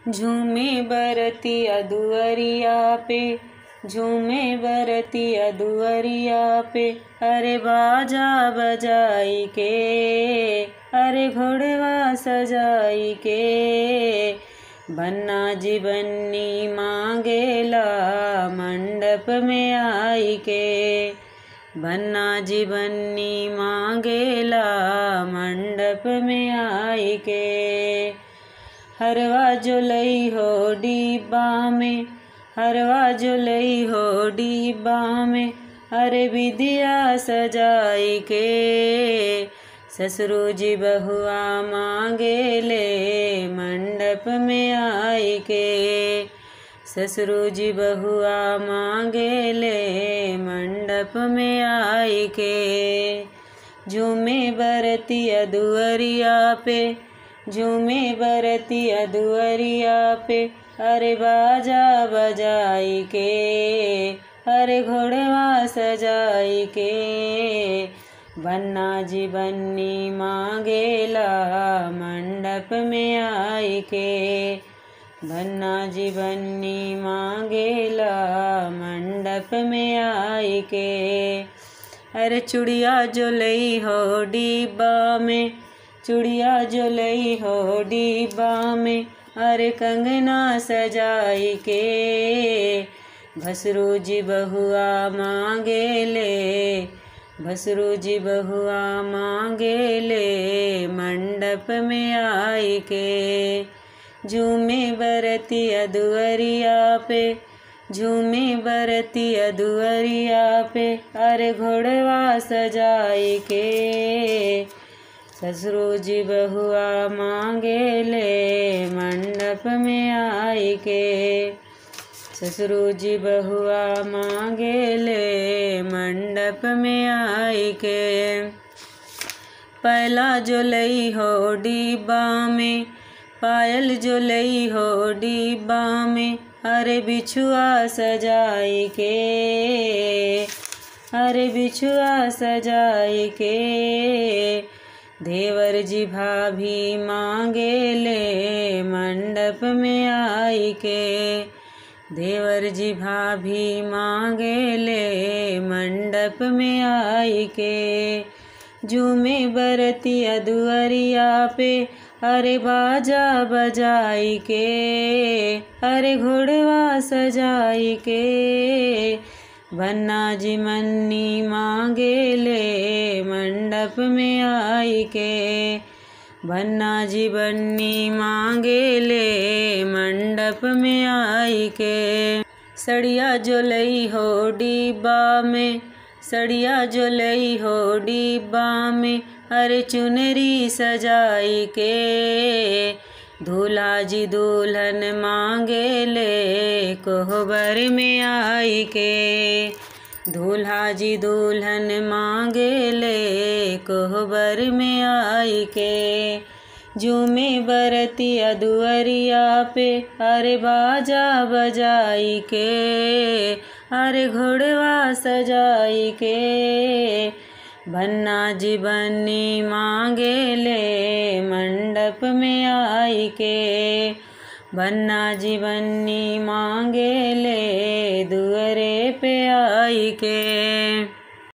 झूमे बरतिया दुअरिया पे, झूमे बरतिया दुअरिया पे, अरे बाजा बजाई के, अरे घोड़वा सजाई के। बन्ना जी बन्नी मांगेला मंडप में आई के, बन्ना जी बन्नी मांगेला मंडप में आई के। हरवा जो लई हो डिब्बा में, हरवा जो लई हो डिब्बा में, अरे विधिया सजाई के। ससुरो जी बहुआ मांगेले मंडप में आई के, ससुरो जी बहुआ मांगेले मंडप में आई के। झूमे बरतिया दुअरिया पे, झूमे बरतिया दुअरिया पे, अरे बाजा बजाई के, अरे घोड़वा सजाई के। बन्ना जी बन्नी मांगेला मंडप में आई के, बन्ना जी बन्नी मांगेला मंडप में आई के। अरे चूड़िया जो लई हो डिब्बा में, चूड़िया जो लई हो डिब्बा में, अरे कंगना सजाई के। भसरू जी बहुआ मांगेले, भसरू जी बहुआ मांगेले मंडप में आई के। झूमे बरतिया दुअरिया पे, झूमे बरतिया दुअरिया पे, अरे घोड़वा सजाई के। ससुरो जी बहुआ मांगेले मंडप में आई के, ससुरो जी बहुआ मांगेले मंडप में आई के। पहला जो लई हो डिब्बा में, पायल जो लई हो डिब्बा में, अरे बिछुआ सजाई के, अरे बिछुआ सजाई के। देवर जी भाभी मांगेले मंडप में आई के, देवर जी भाभी मांगेले मंडप में आई के। झूमे बरतिया दुअरिया पे, अरे बाजा बजाई के, अरे घोड़वा सजाई के। बन्ना जी मन्नी मांगेले मंडप में आई के, बन्ना जी बन्नी मांगेले मंडप में आई के। सड़िया जो लई हो डिब्बा में, सड़िया जो लई हो डिब्बा में, अरे चुनरी सजाई के। दूल्हा जी दुल्हन मांगेले कोहबर में आई के, दूल्हा जी दुल्हन मांगेले कोहबर में आई के। झूमे बरतिया दुअरिया पे, अरे बाजा बजाई के, अरे घोड़वा सजाई के। बन्ना जी बन्नी मांगेले मंडप में आई के, बन्ना जी बन्नी मांगेले दुअरे पे आई के।